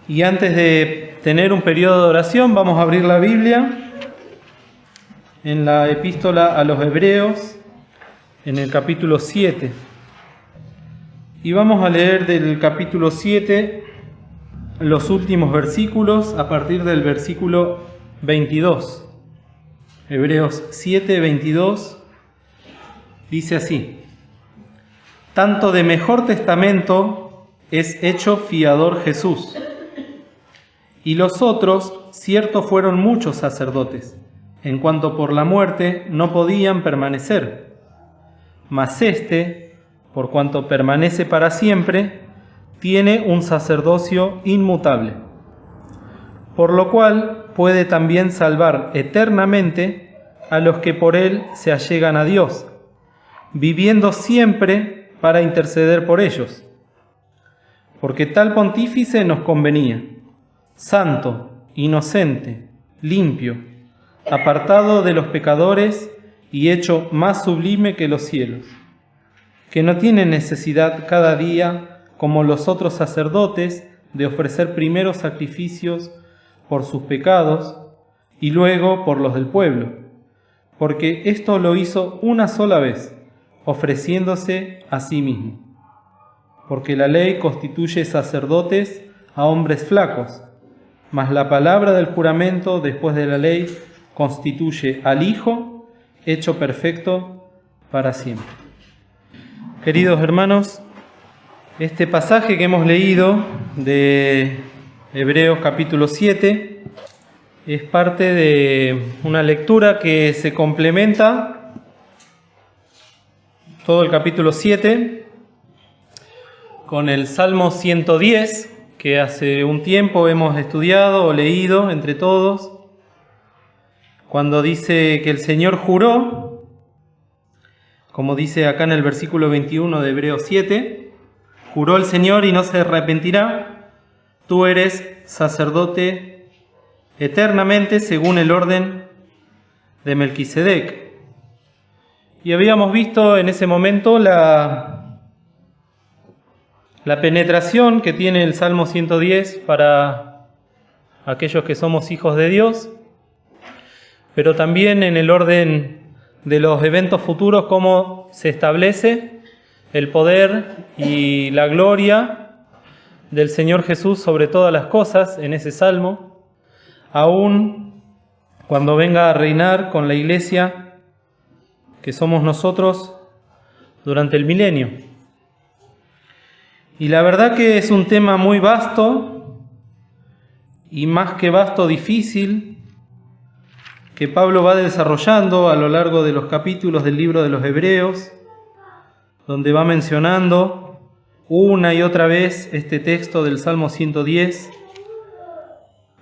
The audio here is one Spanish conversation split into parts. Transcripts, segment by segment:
Y antes de tener un periodo de oración, vamos a abrir la Biblia en la epístola a los Hebreos, en el capítulo 7. Y vamos a leer del capítulo 7 los últimos versículos a partir del versículo 22. Hebreos 7, 22 dice así: Tanto de mejor testamento es hecho fiador Jesús. Y los otros, cierto, fueron muchos sacerdotes, en cuanto por la muerte no podían permanecer. Mas éste, por cuanto permanece para siempre, tiene un sacerdocio inmutable, por lo cual puede también salvar eternamente a los que por él se allegan a Dios, viviendo siempre para interceder por ellos. Porque tal pontífice nos convenía, santo, inocente, limpio, apartado de los pecadores y hecho más sublime que los cielos, que no tiene necesidad cada día, como los otros sacerdotes, de ofrecer primero sacrificios por sus pecados y luego por los del pueblo, porque esto lo hizo una sola vez, ofreciéndose a sí mismo. Porque la ley constituye sacerdotes a hombres flacos, mas la palabra del juramento después de la ley constituye al Hijo hecho perfecto para siempre. Queridos hermanos, este pasaje que hemos leído de Hebreos capítulo 7 es parte de una lectura que se complementa todo el capítulo 7 con el Salmo 110, que hace un tiempo hemos estudiado o leído entre todos, cuando dice que el Señor juró, como dice acá en el versículo 21 de Hebreos 7, juró el Señor y no se arrepentirá, tú eres sacerdote eternamente según el orden de Melquisedec. Y habíamos visto en ese momento la penetración que tiene el Salmo 110 para aquellos que somos hijos de Dios, pero también en el orden de los eventos futuros, cómo se establece el poder y la gloria del Señor Jesús sobre todas las cosas en ese Salmo, aún cuando venga a reinar con la Iglesia que somos nosotros durante el milenio. Y la verdad que es un tema muy vasto, y más que vasto, difícil, que Pablo va desarrollando a lo largo de los capítulos del libro de los Hebreos, donde va mencionando una y otra vez este texto del Salmo 110,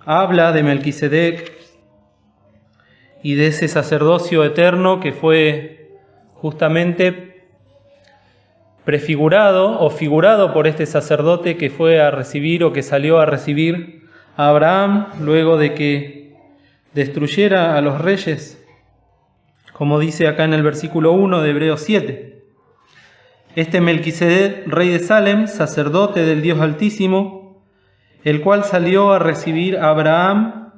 habla de Melquisedec y de ese sacerdocio eterno que fue justamente prefigurado o figurado por este sacerdote que fue a recibir o que salió a recibir a Abraham luego de que destruyera a los reyes, como dice acá en el versículo 1 de Hebreos 7. Este Melquisedec, rey de Salem, sacerdote del Dios Altísimo, el cual salió a recibir a Abraham,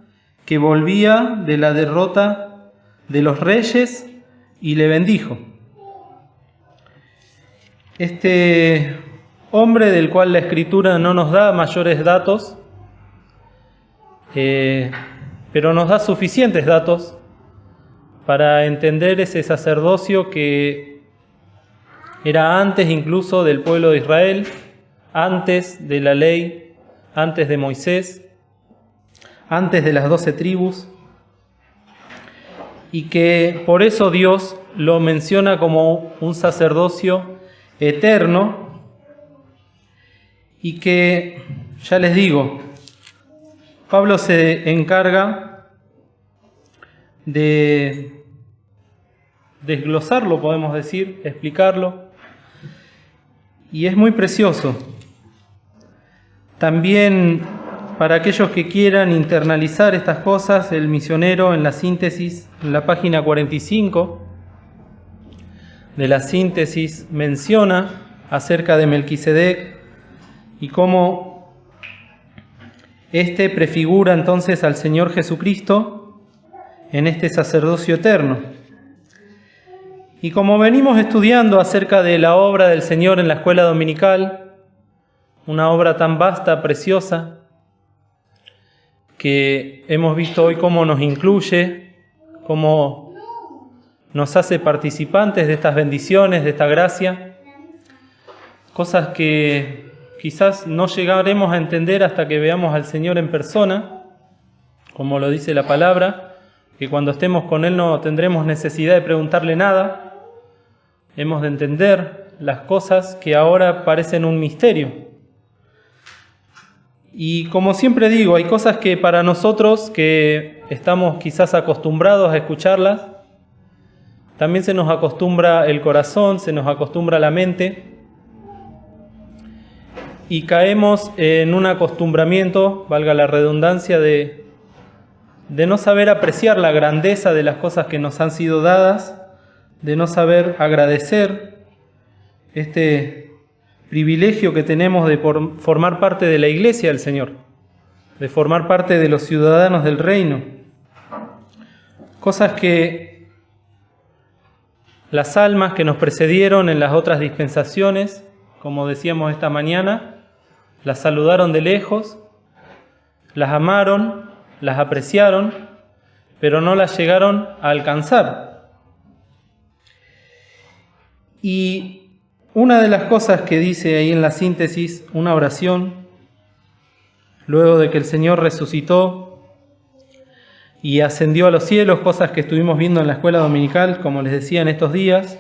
que volvía de la derrota de los reyes, y le bendijo. Este hombre del cual la Escritura no nos da mayores datos, pero nos da suficientes datos para entender ese sacerdocio que era antes incluso del pueblo de Israel, antes de la ley, antes de Moisés, antes de las 12 tribus, y que por eso Dios lo menciona como un sacerdocio eterno, y que, ya les digo, Pablo se encarga de desglosarlo, podemos decir, explicarlo, y es muy precioso. También para aquellos que quieran internalizar estas cosas, el misionero en la síntesis, en la página 45 de la síntesis, menciona acerca de Melquisedec y cómo Este prefigura entonces al Señor Jesucristo en este sacerdocio eterno. Y como venimos estudiando acerca de la obra del Señor en la escuela dominical, una obra tan vasta, preciosa, que hemos visto hoy cómo nos incluye, cómo nos hace participantes de estas bendiciones, de esta gracia, cosas que quizás no llegaremos a entender hasta que veamos al Señor en persona, como lo dice la palabra, que cuando estemos con Él no tendremos necesidad de preguntarle nada. Hemos de entender las cosas que ahora parecen un misterio. Y como siempre digo, hay cosas que para nosotros que estamos quizás acostumbrados a escucharlas, también se nos acostumbra el corazón, se nos acostumbra la mente, y caemos en un acostumbramiento, valga la redundancia, de no saber apreciar la grandeza de las cosas que nos han sido dadas, de no saber agradecer este privilegio que tenemos de formar parte de la Iglesia del Señor, de formar parte de los ciudadanos del reino. Cosas que las almas que nos precedieron en las otras dispensaciones, como decíamos esta mañana, las saludaron de lejos, las amaron, las apreciaron, pero no las llegaron a alcanzar. Y una de las cosas que dice ahí en la síntesis, una oración, luego de que el Señor resucitó y ascendió a los cielos, cosas que estuvimos viendo en la escuela dominical, como les decía en estos días,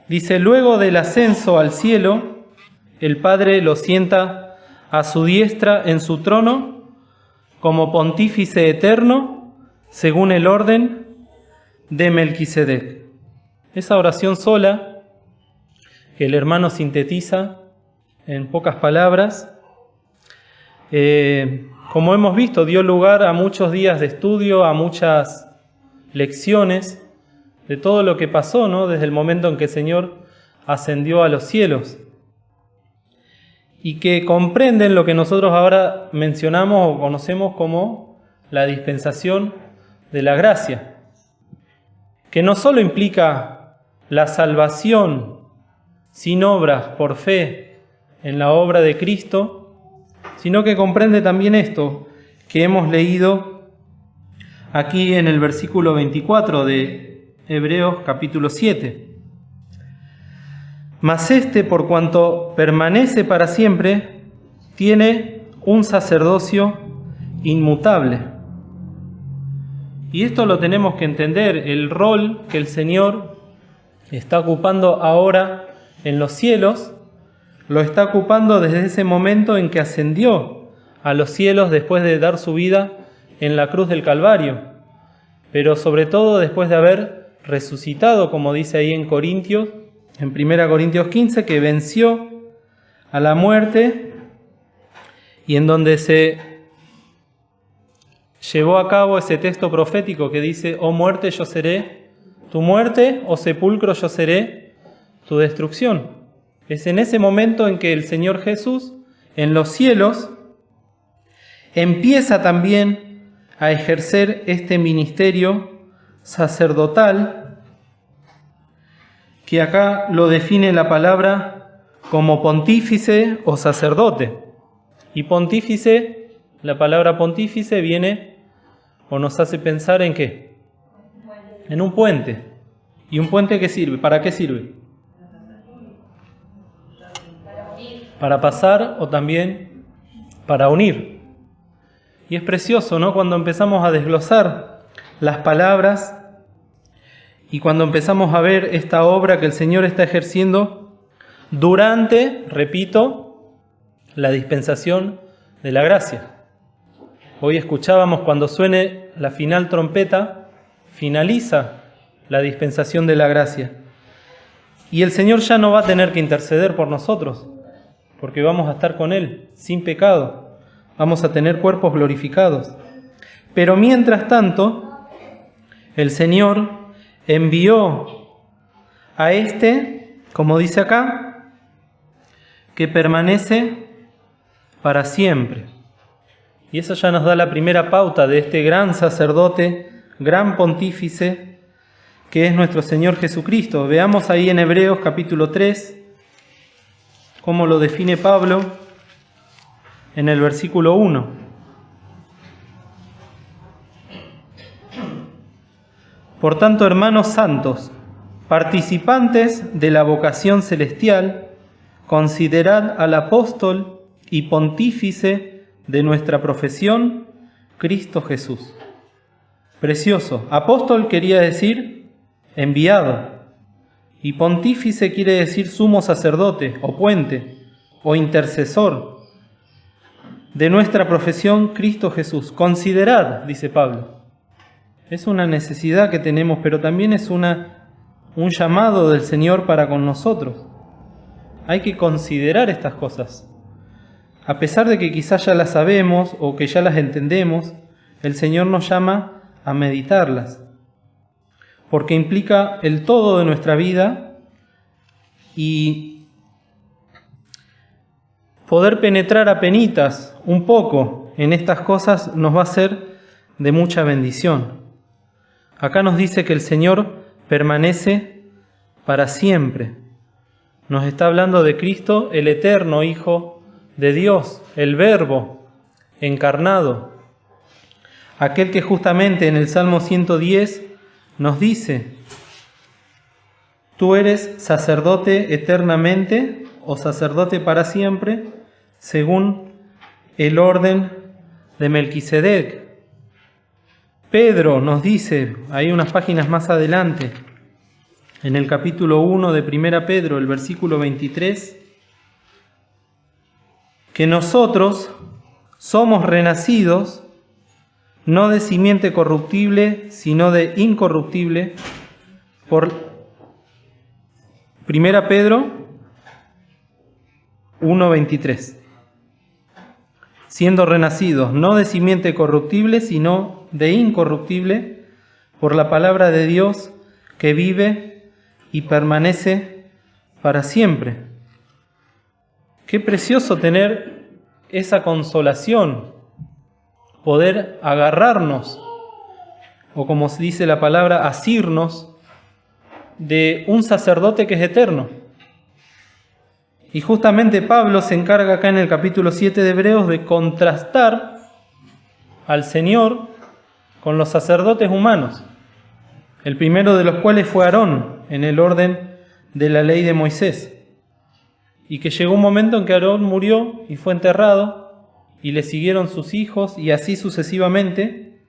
dice: luego del ascenso al cielo, el Padre lo sienta a su diestra en su trono como pontífice eterno, según el orden de Melquisedec. Esa oración sola, que el hermano sintetiza en pocas palabras, como hemos visto, dio lugar a muchos días de estudio, a muchas lecciones de todo lo que pasó, ¿no?, desde el momento en que el Señor ascendió a los cielos, y que comprenden lo que nosotros ahora mencionamos o conocemos como la dispensación de la gracia, que no solo implica la salvación sin obras, por fe en la obra de Cristo, sino que comprende también esto que hemos leído aquí en el versículo 24 de Hebreos capítulo 7. Mas este, por cuanto permanece para siempre, tiene un sacerdocio inmutable. Y esto lo tenemos que entender, el rol que el Señor está ocupando ahora en los cielos, lo está ocupando desde ese momento en que ascendió a los cielos después de dar su vida en la cruz del Calvario, pero sobre todo después de haber resucitado, como dice ahí en Corintios, en 1 Corintios 15, que venció a la muerte y en donde se llevó a cabo ese texto profético que dice: oh muerte, yo seré tu muerte, oh sepulcro, yo seré tu destrucción. Es en ese momento en que el Señor Jesús, en los cielos, empieza también a ejercer este ministerio sacerdotal, que acá lo define la palabra como pontífice o sacerdote. Y pontífice, la palabra pontífice viene o nos hace pensar en ¿qué? En un puente. ¿Y un puente qué sirve? ¿Para qué sirve? Para pasar o también para unir. Y es precioso, ¿no?, cuando empezamos a desglosar las palabras y cuando empezamos a ver esta obra que el Señor está ejerciendo durante, repito, la dispensación de la gracia. Hoy escuchábamos cuando suene la final trompeta, finaliza la dispensación de la gracia. Y el Señor ya no va a tener que interceder por nosotros, porque vamos a estar con Él sin pecado, vamos a tener cuerpos glorificados. Pero mientras tanto, el Señor envió a este, como dice acá, que permanece para siempre. Y eso ya nos da la primera pauta de este gran sacerdote, gran pontífice, que es nuestro Señor Jesucristo. Veamos ahí en Hebreos capítulo 3, cómo lo define Pablo en el versículo 1. Por tanto, hermanos santos, participantes de la vocación celestial, considerad al apóstol y pontífice de nuestra profesión, Cristo Jesús. Precioso. Apóstol quería decir enviado, y pontífice quiere decir sumo sacerdote, o puente, o intercesor de nuestra profesión, Cristo Jesús. Considerad, dice Pablo. Es una necesidad que tenemos, pero también es un llamado del Señor para con nosotros. Hay que considerar estas cosas. A pesar de que quizás ya las sabemos o que ya las entendemos, el Señor nos llama a meditarlas, porque implica el todo de nuestra vida y poder penetrar apenitas un poco en estas cosas nos va a ser de mucha bendición. Acá nos dice que el Señor permanece para siempre. Nos está hablando de Cristo, el eterno Hijo de Dios, el Verbo encarnado. Aquel que justamente en el Salmo 110 nos dice: tú eres sacerdote eternamente o sacerdote para siempre, según el orden de Melquisedec. Pedro nos dice, ahí unas páginas más adelante, en el capítulo 1 de 1 Pedro, el versículo 23, que nosotros somos renacidos no de simiente corruptible, sino de incorruptible, por 1 Pedro 1:23. Siendo renacidos no de simiente corruptible, sino de incorruptible, por la palabra de Dios que vive y permanece para siempre. Qué precioso tener esa consolación, poder agarrarnos, o como se dice la palabra, asirnos de un sacerdote que es eterno. Y justamente Pablo se encarga acá en el capítulo 7 de Hebreos de contrastar al Señor con los sacerdotes humanos, el primero de los cuales fue Aarón, en el orden de la ley de Moisés. Y que llegó un momento en que Aarón murió y fue enterrado, y le siguieron sus hijos, y así sucesivamente,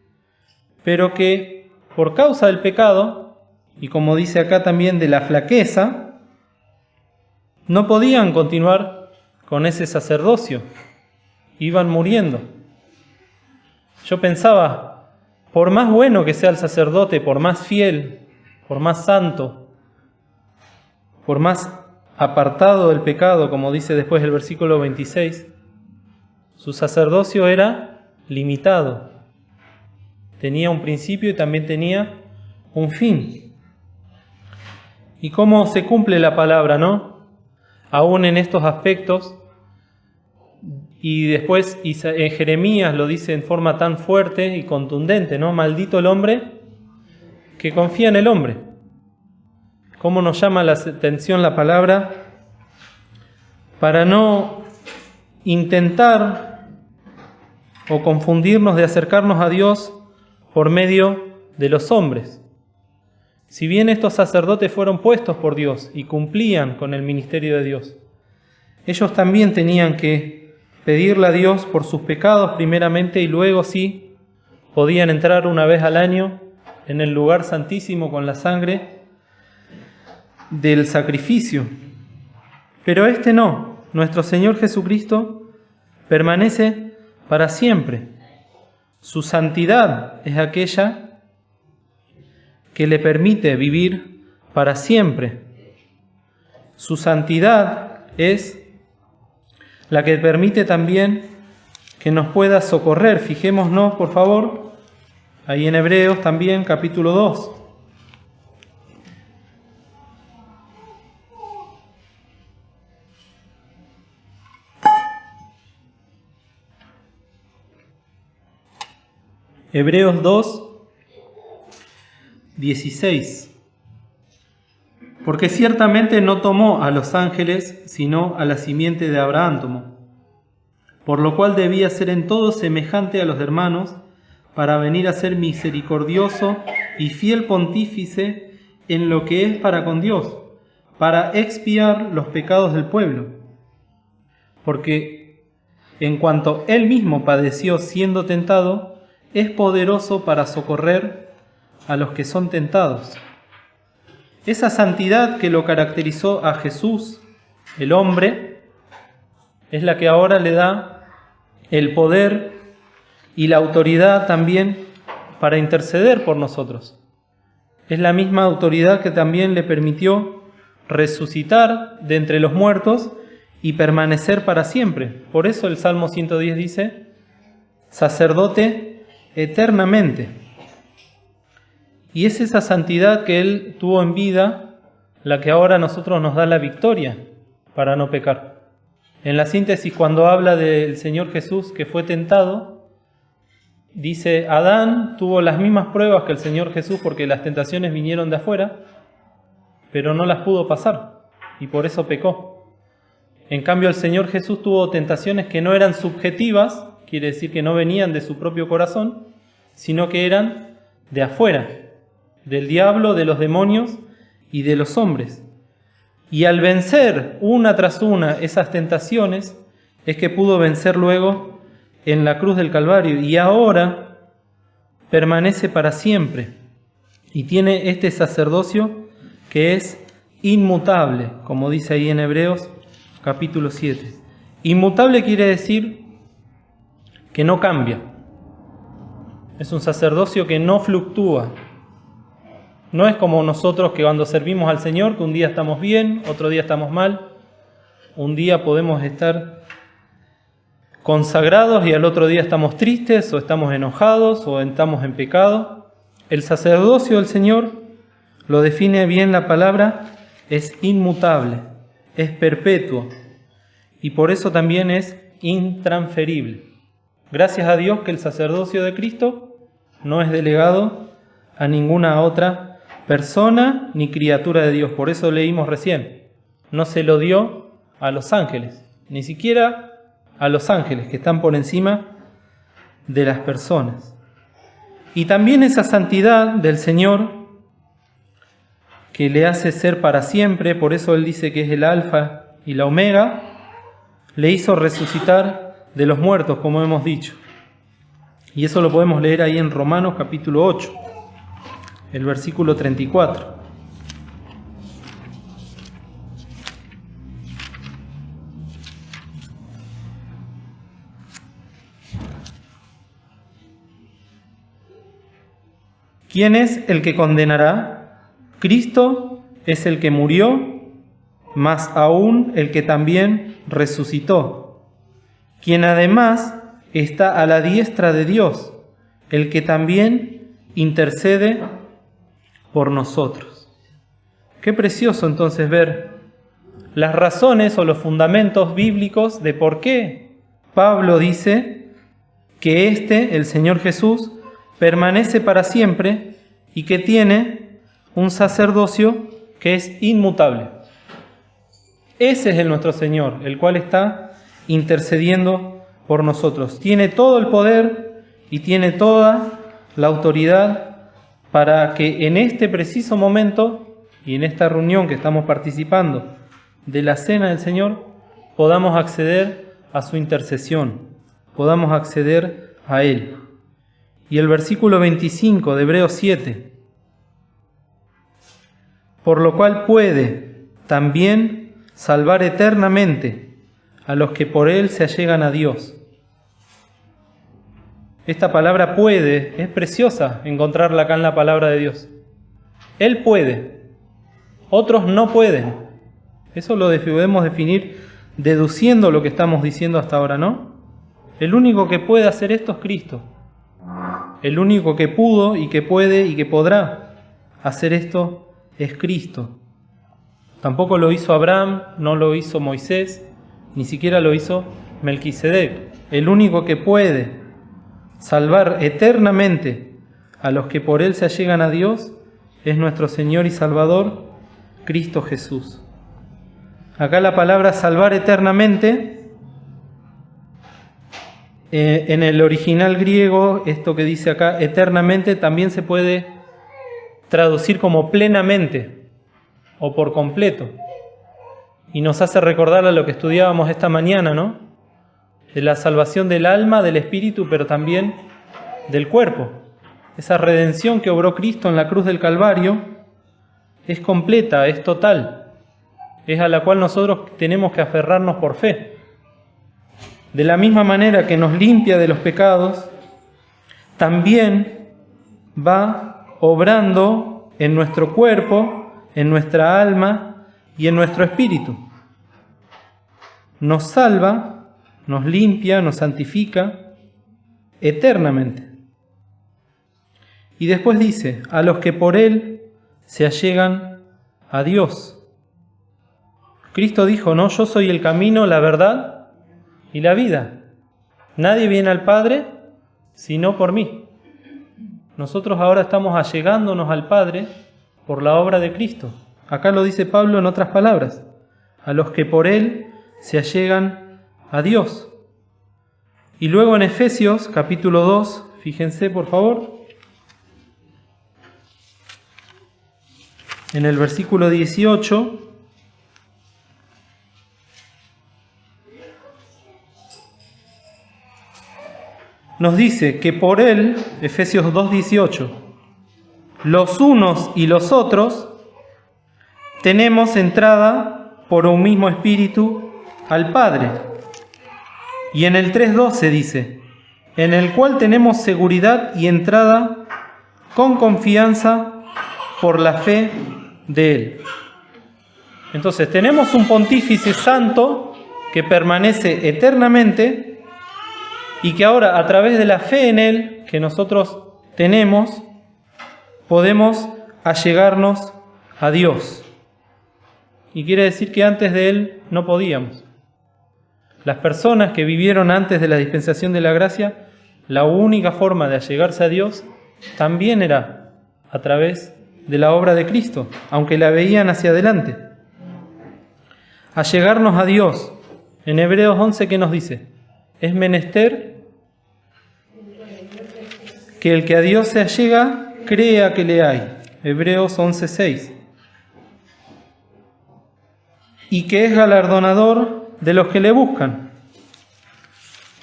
pero que por causa del pecado, y como dice acá también de la flaqueza, no podían continuar con ese sacerdocio, iban muriendo. Yo pensaba, por más bueno que sea el sacerdote, por más fiel, por más santo, por más apartado del pecado, como dice después el versículo 26, su sacerdocio era limitado. Tenía un principio y también tenía un fin. ¿Y cómo se cumple la palabra, no? Aún en estos aspectos, y después en Jeremías lo dice en forma tan fuerte y contundente, ¿no? Maldito el hombre que confía en el hombre. ¿Cómo nos llama la atención la palabra? Para no intentar o confundirnos de acercarnos a Dios por medio de los hombres. Si bien estos sacerdotes fueron puestos por Dios y cumplían con el ministerio de Dios, ellos también tenían que pedirle a Dios por sus pecados primeramente, y luego sí podían entrar una vez al año en el lugar santísimo con la sangre del sacrificio. Pero este no, nuestro Señor Jesucristo permanece para siempre. Su santidad es aquella que le permite vivir para siempre. Su santidad es la que permite también que nos pueda socorrer. Fijémonos, por favor, ahí en Hebreos también, capítulo 2. Hebreos 2, 16. Porque ciertamente no tomó a los ángeles, sino a la simiente de Abraham tomó. Por lo cual debía ser en todo semejante a los hermanos, para venir a ser misericordioso y fiel pontífice en lo que es para con Dios, para expiar los pecados del pueblo. Porque en cuanto él mismo padeció siendo tentado, es poderoso para socorrer a los que son tentados. Esa santidad que lo caracterizó a Jesús, el hombre, es la que ahora le da el poder y la autoridad también para interceder por nosotros. Es la misma autoridad que también le permitió resucitar de entre los muertos y permanecer para siempre. Por eso el Salmo 110 dice, sacerdote eternamente. Y es esa santidad que Él tuvo en vida la que ahora a nosotros nos da la victoria para no pecar. En la síntesis, cuando habla del Señor Jesús que fue tentado, dice, Adán tuvo las mismas pruebas que el Señor Jesús porque las tentaciones vinieron de afuera, pero no las pudo pasar y por eso pecó. En cambio, el Señor Jesús tuvo tentaciones que no eran subjetivas, quiere decir que no venían de su propio corazón, sino que eran de afuera, del diablo, de los demonios y de los hombres. Y al vencer una tras una esas tentaciones, es que pudo vencer luego en la cruz del Calvario, y ahora permanece para siempre, y tiene este sacerdocio que es inmutable, como dice ahí en Hebreos capítulo 7. Inmutable quiere decir que no cambia. Es un sacerdocio que no fluctúa. No es como nosotros que cuando servimos al Señor, que un día estamos bien, otro día estamos mal. Un día podemos estar consagrados y al otro día estamos tristes, o estamos enojados, o estamos en pecado. El sacerdocio del Señor, lo define bien la palabra, es inmutable, es perpetuo, y por eso también es intransferible. Gracias a Dios que el sacerdocio de Cristo no es delegado a ninguna otra persona ni criatura de Dios. Por eso leímos recién, no se lo dio a los ángeles, ni siquiera a los ángeles que están por encima de las personas. Y también esa santidad del Señor que le hace ser para siempre, por eso Él dice que es el alfa y la omega, le hizo resucitar de los muertos, como hemos dicho. Y eso lo podemos leer ahí en Romanos capítulo 8, el versículo 34. ¿Quién es el que condenará? Cristo es el que murió, más aún el que también resucitó, quien además está a la diestra de Dios, el que también intercede por nosotros. Qué precioso entonces ver las razones o los fundamentos bíblicos de por qué Pablo dice que el Señor Jesús, permanece para siempre y que tiene un sacerdocio que es inmutable. Ese es nuestro Señor, el cual está intercediendo por nosotros. Tiene todo el poder y tiene toda la autoridad para que en este preciso momento y en esta reunión que estamos participando de la Cena del Señor, podamos acceder a su intercesión, podamos acceder a Él. Y el versículo 25 de Hebreos 7, por lo cual puede también salvar eternamente a los que por Él se allegan a Dios. Esta palabra puede, es preciosa encontrarla acá en la palabra de Dios. Él puede, otros no pueden. Eso lo podemos definir deduciendo lo que estamos diciendo hasta ahora, ¿no? El único que puede hacer esto es Cristo. El único que pudo y que puede y que podrá hacer esto es Cristo. Tampoco lo hizo Abraham, no lo hizo Moisés, ni siquiera lo hizo Melquisedec. El único que puede salvar eternamente a los que por Él se allegan a Dios es nuestro Señor y Salvador, Cristo Jesús. Acá la palabra salvar eternamente, en el original griego, esto que dice acá, eternamente, también se puede traducir como plenamente o por completo. Y nos hace recordar a lo que estudiábamos esta mañana, ¿no? De la salvación del alma, del espíritu, pero también del cuerpo. Esa redención que obró Cristo en la cruz del Calvario es completa, es total. Es a la cual nosotros tenemos que aferrarnos por fe. De la misma manera que nos limpia de los pecados, también va obrando en nuestro cuerpo, en nuestra alma y en nuestro espíritu. Nos salva, nos limpia, nos santifica eternamente. Y después dice, a los que por Él se allegan a Dios. Cristo dijo, no, yo soy el camino, la verdad y la vida. Nadie viene al Padre sino por mí. Nosotros ahora estamos allegándonos al Padre por la obra de Cristo. Acá lo dice Pablo en otras palabras. A los que por Él se allegan a Dios. Y luego en Efesios capítulo 2, fíjense por favor, en el versículo 18, nos dice que por Él, Efesios 2:18, los unos y los otros tenemos entrada por un mismo espíritu al Padre. Y en el 3:12 dice, en el cual tenemos seguridad y entrada con confianza por la fe de Él. Entonces tenemos un pontífice santo que permanece eternamente y que ahora a través de la fe en Él que nosotros tenemos, podemos allegarnos a Dios. Y quiere decir que antes de Él no podíamos. Las personas que vivieron antes de la dispensación de la gracia, la única forma de allegarse a Dios también era a través de la obra de Cristo, aunque la veían hacia adelante. Allegarnos a Dios. En Hebreos 11, ¿qué nos dice? Es menester que el que a Dios se allega, crea que le hay. Hebreos 11:6. Y que es galardonador de los que le buscan.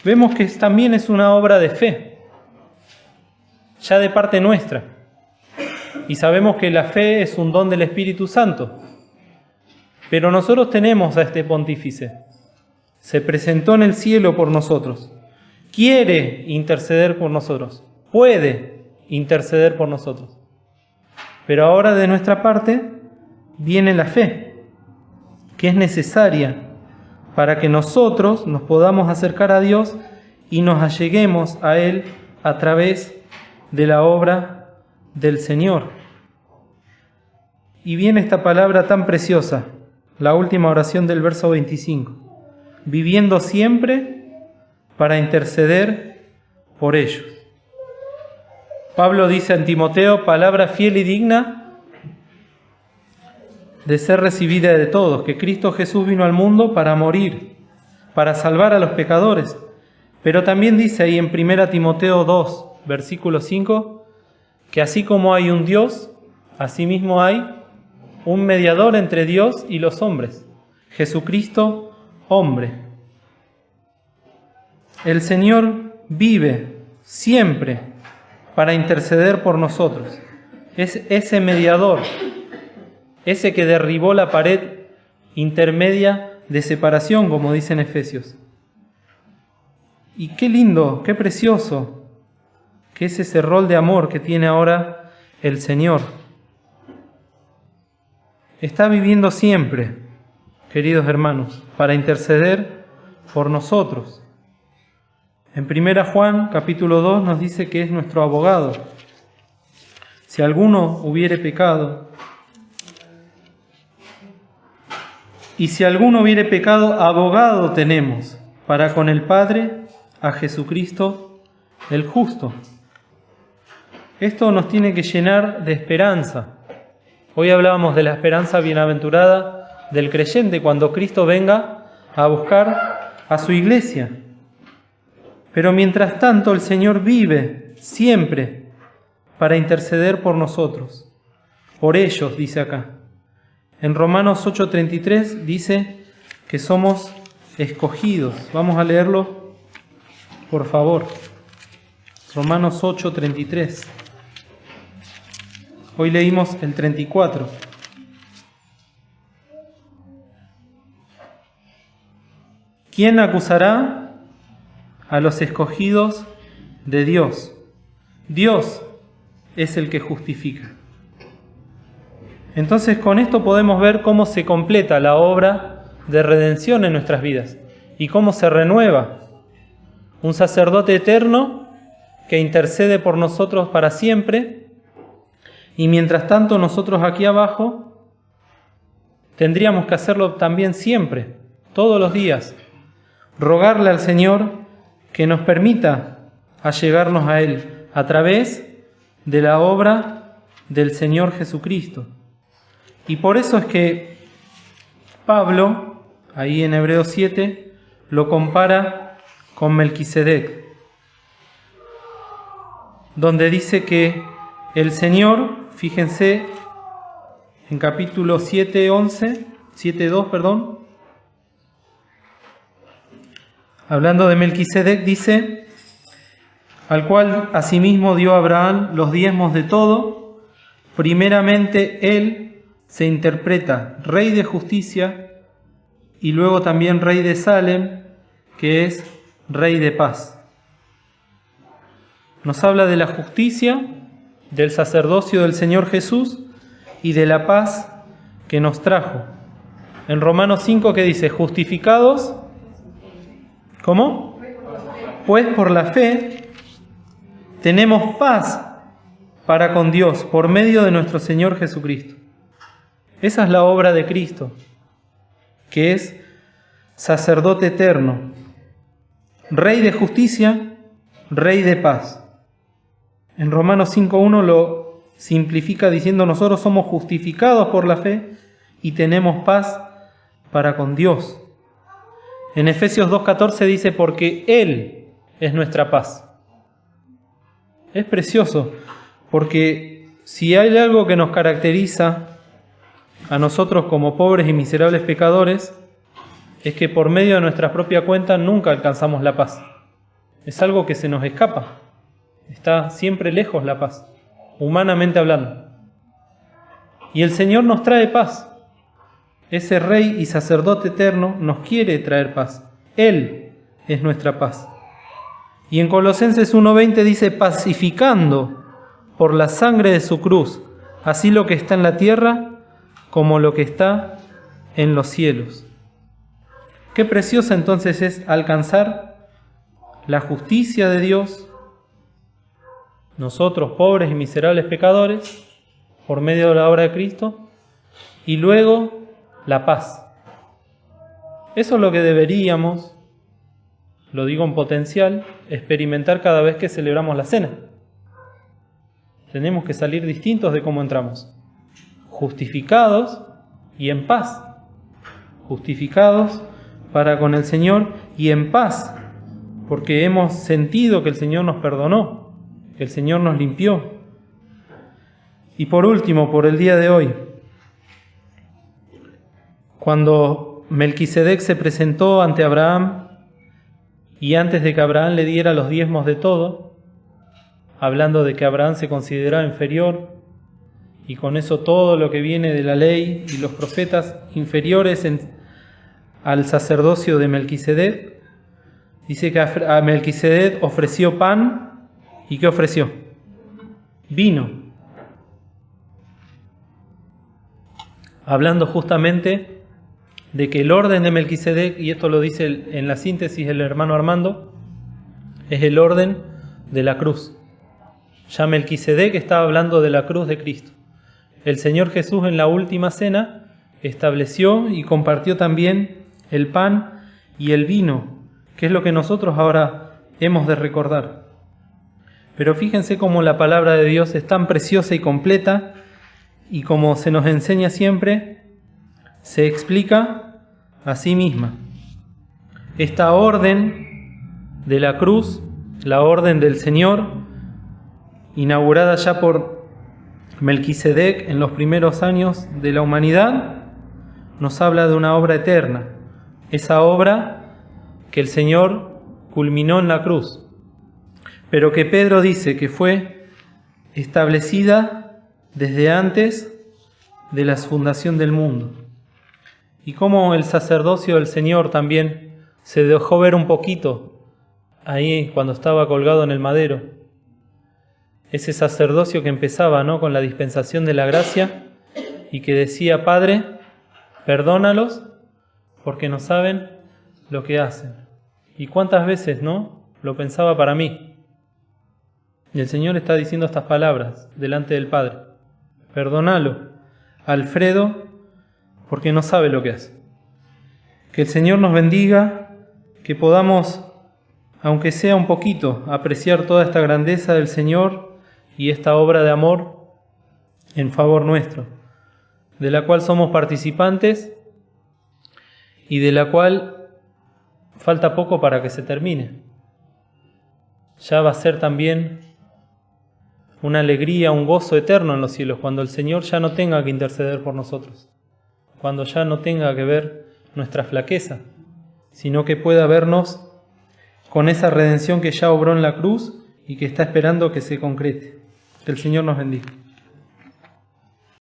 Vemos que también es una obra de fe, ya de parte nuestra. Y sabemos que la fe es un don del Espíritu Santo. Pero nosotros tenemos a este pontífice. Se presentó en el cielo por nosotros. Quiere interceder por nosotros. Puede interceder por nosotros. Pero ahora de nuestra parte viene la fe, que es necesaria para que nosotros nos podamos acercar a Dios y nos alleguemos a Él a través de la obra del Señor. Y viene esta palabra tan preciosa, la última oración del verso 25, viviendo siempre para interceder por ellos. Pablo dice a Timoteo, palabra fiel y digna de ser recibida de todos, que Cristo Jesús vino al mundo para morir, para salvar a los pecadores. Pero también dice ahí en 1 Timoteo 2, versículo 5, que así como hay un Dios, asimismo hay un mediador entre Dios y los hombres, Jesucristo, hombre. El Señor vive siempre para interceder por nosotros. Es ese mediador, ese que derribó la pared intermedia de separación, como dice en Efesios. Y qué lindo, qué precioso que es ese rol de amor que tiene ahora el Señor. Está viviendo siempre, queridos hermanos, para interceder por nosotros. En 1 Juan, capítulo 2, nos dice que es nuestro abogado. Si alguno hubiere pecado, y si alguno hubiere pecado, abogado tenemos para con el Padre, a Jesucristo el justo. Esto nos tiene que llenar de esperanza. Hoy hablábamos de la esperanza bienaventurada del creyente cuando Cristo venga a buscar a su iglesia. Pero mientras tanto el Señor vive siempre para interceder por nosotros. Por ellos, dice acá. En Romanos 8:33 dice que somos escogidos. Vamos a leerlo, por favor. Romanos 8:33. Hoy leímos el 34. ¿Quién acusará a los escogidos de Dios? Dios es el que justifica. Entonces con esto podemos ver cómo se completa la obra de redención en nuestras vidas y cómo se renueva. Un sacerdote eterno que intercede por nosotros para siempre, y mientras tanto nosotros aquí abajo tendríamos que hacerlo también siempre, todos los días, rogarle al Señor que nos permita allegarnos a Él a través de la obra del Señor Jesucristo. Y por eso es que Pablo, ahí en Hebreos 7, lo compara con Melquisedec, donde dice que el Señor, fíjense, en capítulo 7:2, hablando de Melquisedec, dice: al cual asimismo dio a Abraham los diezmos de todo. Primeramente él se interpreta rey de justicia y luego también rey de Salem, que es rey de paz. Nos habla de la justicia, del sacerdocio del Señor Jesús y de la paz que nos trajo. En Romanos 5, ¿qué dice? Justificados, ¿cómo? Pues por la fe tenemos paz para con Dios por medio de nuestro Señor Jesucristo. Esa es la obra de Cristo, que es sacerdote eterno, rey de justicia, rey de paz. En Romanos 5:1 lo simplifica diciendo: nosotros somos justificados por la fe y tenemos paz para con Dios. En Efesios 2:14 dice: porque Él es nuestra paz. Es precioso, porque si hay algo que nos caracteriza a nosotros como pobres y miserables pecadores, es que por medio de nuestra propia cuenta nunca alcanzamos la paz. Es algo que se nos escapa. Está siempre lejos la paz, humanamente hablando. Y el Señor nos trae paz. Ese Rey y Sacerdote eterno nos quiere traer paz. Él es nuestra paz. Y en Colosenses 1:20 dice: pacificando por la sangre de su cruz, así lo que está en la tierra como lo que está en los cielos. Qué preciosa entonces es alcanzar la justicia de Dios, nosotros pobres y miserables pecadores, por medio de la obra de Cristo, y luego la paz. Eso es lo que deberíamos, lo digo en potencial, experimentar cada vez que celebramos la cena. Tenemos que salir distintos de cómo entramos. Justificados y en paz. Justificados para con el Señor y en paz, porque hemos sentido que el Señor nos perdonó, que el Señor nos limpió. Y por último, por el día de hoy, cuando Melquisedec se presentó ante Abraham y antes de que Abraham le diera los diezmos de todo, hablando de que Abraham se consideraba inferior, y con eso todo lo que viene de la ley y los profetas inferiores al sacerdocio de Melquisedec, dice que a Melquisedec ofreció pan, ¿y qué ofreció? Vino. Hablando justamente de que el orden de Melquisedec, y esto lo dice en la síntesis el hermano Armando, es el orden de la cruz. Ya Melquisedec estaba hablando de la cruz de Cristo. El Señor Jesús en la última cena estableció y compartió también el pan y el vino, que es lo que nosotros ahora hemos de recordar. Pero fíjense cómo la palabra de Dios es tan preciosa y completa, y como se nos enseña siempre, se explica a sí misma. Esta orden de la cruz, la orden del Señor, inaugurada ya por Melquisedec en los primeros años de la humanidad, nos habla de una obra eterna, esa obra que el Señor culminó en la cruz, pero que Pedro dice que fue establecida desde antes de la fundación del mundo. Y cómo el sacerdocio del Señor también se dejó ver un poquito ahí cuando estaba colgado en el madero. Ese sacerdocio que empezaba, ¿no?, con la dispensación de la gracia y que decía: Padre, perdónalos porque no saben lo que hacen. Y cuántas veces, ¿no?, lo pensaba para mí. Y el Señor está diciendo estas palabras delante del Padre: perdónalo, Alfredo, porque no sabe lo que hace. Que el Señor nos bendiga, que podamos, aunque sea un poquito, apreciar toda esta grandeza del Señor y esta obra de amor en favor nuestro, de la cual somos participantes y de la cual falta poco para que se termine. Ya va a ser también una alegría, un gozo eterno en los cielos, cuando el Señor ya no tenga que interceder por nosotros, cuando ya no tenga que ver nuestra flaqueza, sino que pueda vernos con esa redención que ya obró en la cruz y que está esperando que se concrete. Que el Señor nos bendiga.